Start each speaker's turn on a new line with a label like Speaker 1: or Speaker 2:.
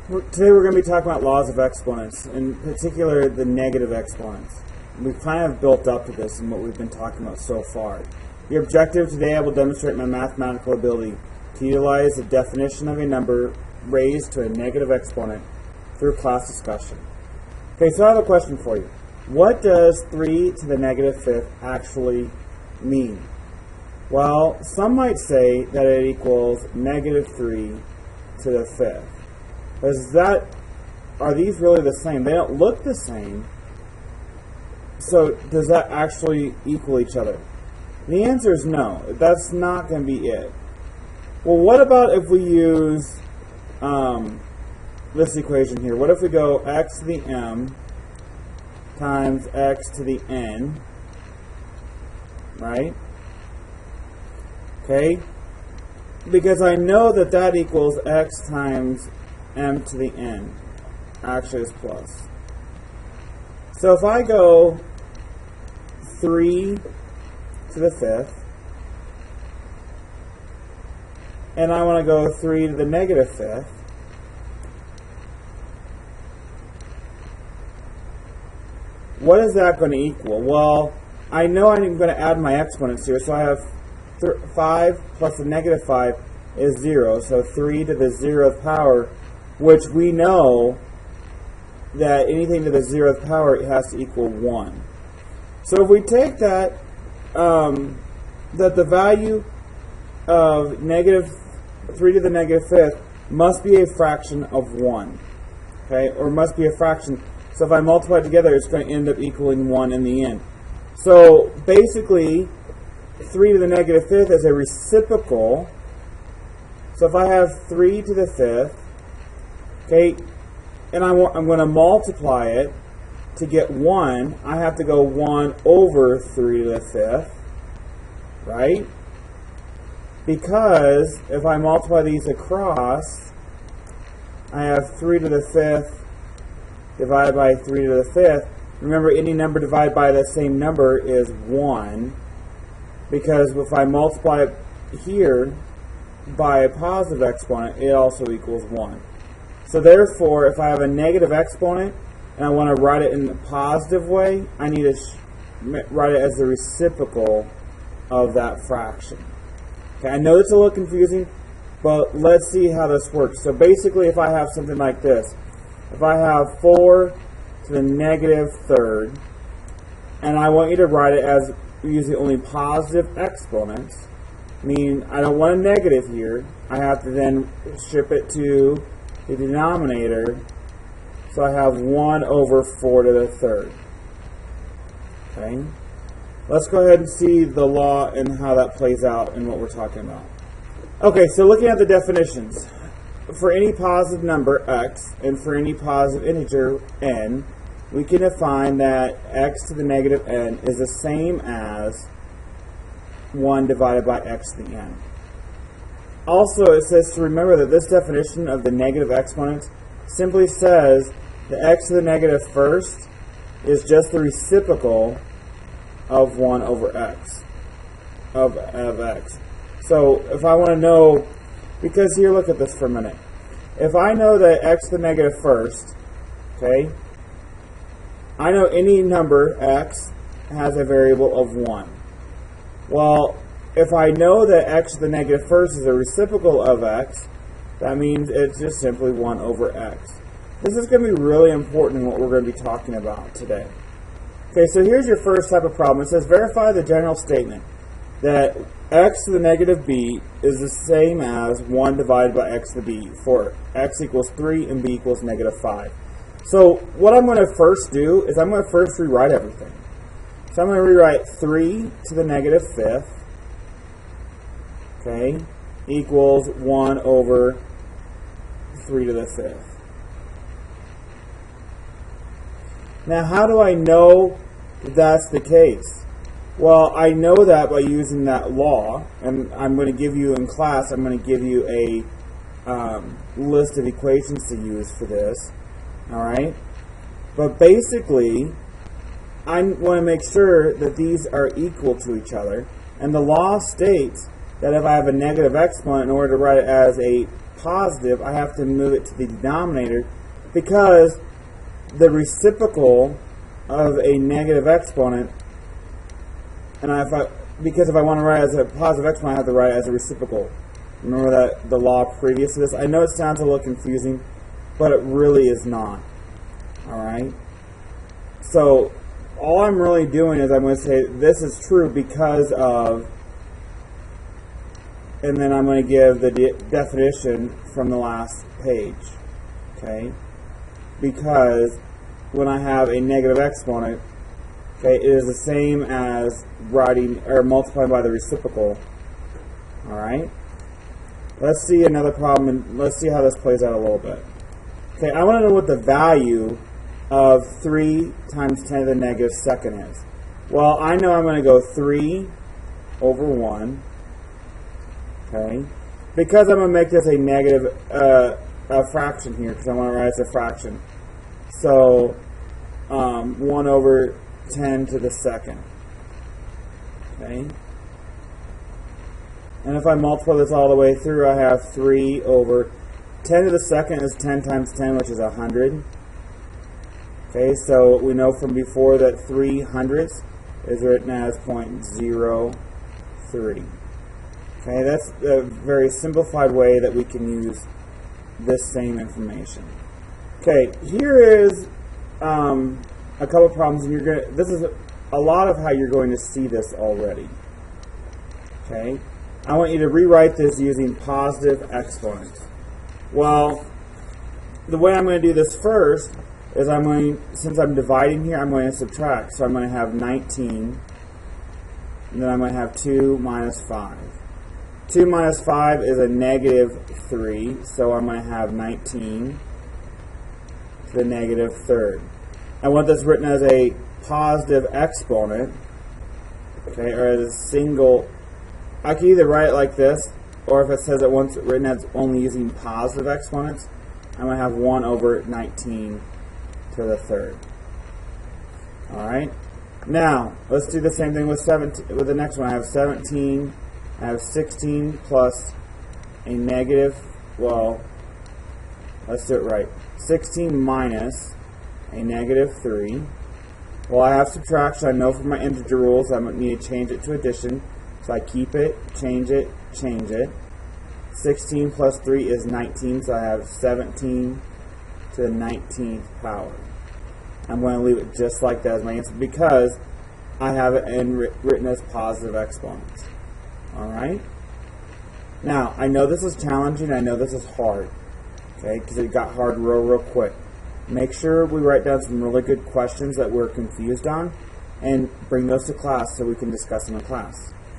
Speaker 1: Today we're going to be talking about laws of exponents, in particular the negative exponents. We've kind of built up to this in what we've been talking about so far. The objective today, I will demonstrate my mathematical ability to utilize the definition of a number raised to a negative exponent through class discussion. Okay, so I have a question for you. What does 3 to the negative fifth actually mean? Well, some might say that it equals negative 3 to the fifth. Are these really the same? They don't look the same. So does that actually equal each other? The answer is no. That's not going to be it. Well, what about if we use this equation here? What if we go x to the m times x to the n, right? Okay? Because I know that that equals x times m to the n. Actually, it's plus. So if I go 3 to the fifth, and I want to go 3 to the negative fifth, what is that going to equal? Well, I know I'm going to add my exponents here, so I have 5 plus the negative 5 is 0, so 3 to the 0th power, which we know that anything to the 0th power it has to equal 1. So if we take that, that the value of negative 3 to the negative fifth must be a fraction of 1, okay, or must be a fraction. So if I multiply it together, it's going to end up equaling 1 in the end. So basically, 3 to the negative fifth is a reciprocal. So if I have 3 to the fifth, okay, and I'm going to multiply it to get 1, I have to go 1 over 3 to the fifth, right? Because if I multiply these across, I have 3 to the fifth divided by 3 to the fifth. Remember, any number divided by the same number is 1, because if I multiply it here by a positive exponent, it also equals 1. So therefore, if I have a negative exponent and I want to write it in a positive way, I need to write it as the reciprocal of that fraction. Okay, I know it's a little confusing, but let's see how this works. So basically, if I have something like this, if I have 4 to the negative third, and I want you to write it as using only positive exponents, meaning I don't want a negative here, I have to then ship it to the denominator, so I have 1 over 4 to the third. Okay? Let's go ahead and see the law and how that plays out in what we're talking about. Okay, so looking at the definitions. For any positive number, x, and for any positive integer, n, we can define that x to the negative n is the same as 1 divided by x to the n. Also, it says to remember that this definition of the negative exponents simply says the x to the negative first is just the reciprocal of 1 over x, of x. So if I want to know, because here, look at this for a minute. If I know that x to the negative first, okay, I know any number x has a variable of 1. Well, if I know that x to the negative first is a reciprocal of x, that means it's just simply 1 over x. This is going to be really important in what we're going to be talking about today. Okay, so here's your first type of problem. It says verify the general statement that x to the negative b is the same as 1 divided by x to the b for x equals 3 and b equals negative 5. So what I'm going to first do is I'm going to first rewrite everything. So I'm going to rewrite 3 to the negative fifth, okay, equals 1 over 3 to the fifth. Now, how do I know that that's the case? Well, I know that by using that law, and I'm going to give you in class, I'm going to give you a list of equations to use for this, all right? But basically, I want to make sure that these are equal to each other, and the law states that if I have a negative exponent, in order to write it as a positive, I have to move it to the denominator because the reciprocal of a negative exponent, and because if I want to write it as a positive exponent, I have to write it as a reciprocal. Remember that the law previous to this? I know it sounds a little confusing, but it really is not. Alright? So, all I'm really doing is I'm going to say this is true because of, and then I'm going to give the definition from the last page. Okay? Because when I have a negative exponent, okay, it is the same as writing or multiplying by the reciprocal. Alright? Let's see another problem and let's see how this plays out a little bit. Okay, I want to know what the value of 3 times 10 to the negative second is. Well, I know I'm going to go 3 over 1. Okay, because I'm going to make this a negative a fraction here because I want to write it as a fraction. So 1 over 10 to the second. Okay. And if I multiply this all the way through, I have 3 over 10 to the second is 10 times 10, which is 100. Okay, so we know from before that 3 hundredths is written as 0.03. Okay, that's a very simplified way that we can use this same information. Okay, here is a couple problems, and this is a lot of how you're going to see this already. Okay, I want you to rewrite this using positive exponents. Well, the way I'm going to do this first is since I'm dividing here, I'm going to subtract. So I'm going to have 19, and then I'm going to have 2 minus 5. 2 minus 5 is a negative 3, so I'm going to have 19 to the negative third. I want this written as a positive exponent, okay, or as a single. I can either write it like this, or if it says it once written as only using positive exponents, I'm going to have 1 over 19 to the third. Alright, now let's do the same thing with the next one. I have 17, I have 16 plus a negative, well, let's do it right. 16 minus a negative 3. Well, I have subtraction. I know from my integer rules I need to change it to addition. So I keep it, change it, change it. 16 plus 3 is 19, so I have 17 to the 19th power. I'm going to leave it just like that as my answer because I have it written as positive exponents. Alright? Now, I know this is challenging, I know this is hard, okay, because it got hard real quick. Make sure we write down some really good questions that we're confused on and bring those to class so we can discuss them in class.